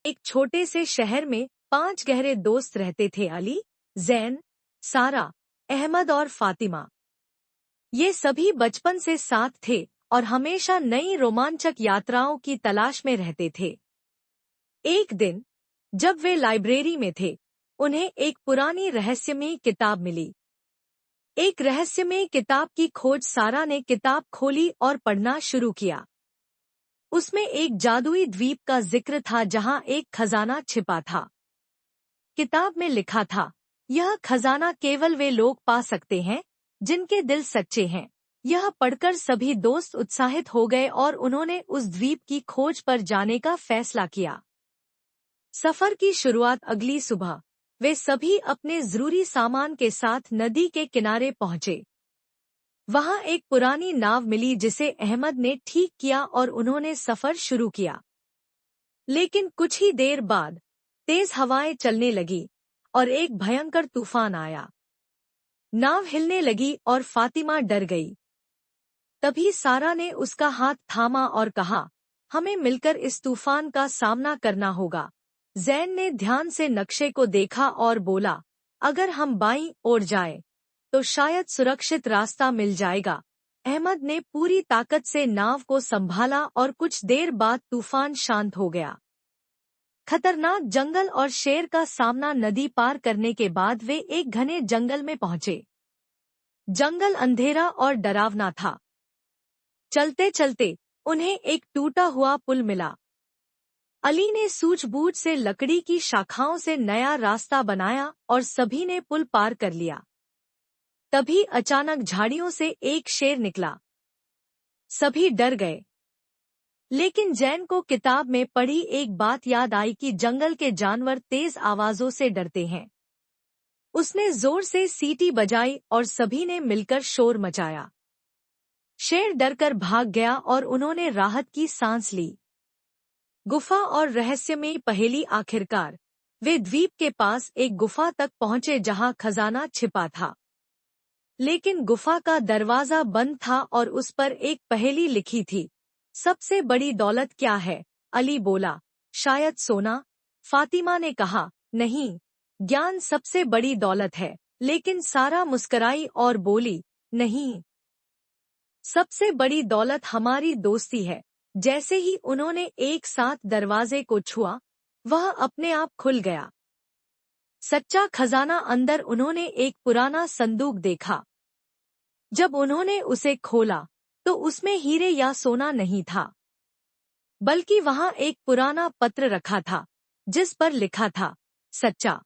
एक छोटे से शहर में 5 गहरे दोस्त रहते थे, अली, जैन, सारा, अहमद और फातिमा। ये सभी बचपन से साथ थे और हमेशा नई रोमांचक यात्राओं की तलाश में रहते थे। एक दिन जब वे लाइब्रेरी में थे, उन्हें एक पुरानी रहस्यमयी किताब मिली। एक रहस्यमयी किताब की खोज। सारा ने किताब खोली और पढ़ना शुरू किया। उसमें एक जादुई द्वीप का जिक्र था जहां एक खजाना छिपा था। किताब में लिखा था, यह खजाना केवल वे लोग पा सकते हैं जिनके दिल सच्चे हैं। यह पढ़कर सभी दोस्त उत्साहित हो गए और उन्होंने उस द्वीप की खोज पर जाने का फैसला किया। सफर की शुरुआत अगली सुबह वे सभी अपने जरूरी सामान के साथ नदी के किनारे पहुंचे। वहां एक पुरानी नाव मिली जिसे अहमद ने ठीक किया और उन्होंने सफर शुरू किया। लेकिन कुछ ही देर बाद तेज हवाएं चलने लगी और एक भयंकर तूफान आया। नाव हिलने लगी और फातिमा डर गई। तभी सारा ने उसका हाथ थामा और कहा, हमें मिलकर इस तूफान का सामना करना होगा। जैन ने ध्यान से नक्शे को देखा और बोला, अगर हम बाईं ओर जाएं, तो शायद सुरक्षित रास्ता मिल जाएगा। अहमद ने पूरी ताकत से नाव को संभाला और कुछ देर बाद तूफान शांत हो गया। खतरनाक जंगल और शेर का सामना नदी पार करने के बाद वे एक घने जंगल में पहुंचे। जंगल अंधेरा और डरावना था। चलते चलते उन्हें एक टूटा हुआ पुल मिला। अली ने सूझबूझ से लकड़ी की शाखाओं से नया रास्ता बनाया और सभी ने पुल पार कर लिया। तभी अचानक झाड़ियों से एक शेर निकला। सभी डर गए। लेकिन जैन को किताब में पढ़ी एक बात याद आई कि जंगल के जानवर तेज आवाजों से डरते हैं। उसने जोर से सीटी बजाई और सभी ने मिलकर शोर मचाया। शेर डरकर भाग गया और उन्होंने राहत की सांस ली। गुफा और रहस्यमयी पहेली। आखिरकार वे द्वीप के पास एक गुफा तक पहुंचे जहां खजाना छिपा था। लेकिन गुफा का दरवाजा बंद था और उस पर एक पहेली लिखी थी, सबसे बड़ी दौलत क्या है? अली बोला, शायद सोना। फातिमा ने कहा, नहीं, ज्ञान सबसे बड़ी दौलत है। लेकिन सारा मुस्कराई और बोली, नहीं, सबसे बड़ी दौलत हमारी दोस्ती है। जैसे ही उन्होंने एक साथ दरवाजे को छुआ, वह अपने आप खुल गया। सच्चा खजाना अंदर। उन्होंने एक पुराना संदूक देखा। जब उन्होंने उसे खोला तो उसमें हीरे या सोना नहीं था, बल्कि वहां एक पुराना पत्र रखा था जिस पर लिखा था, सच्चा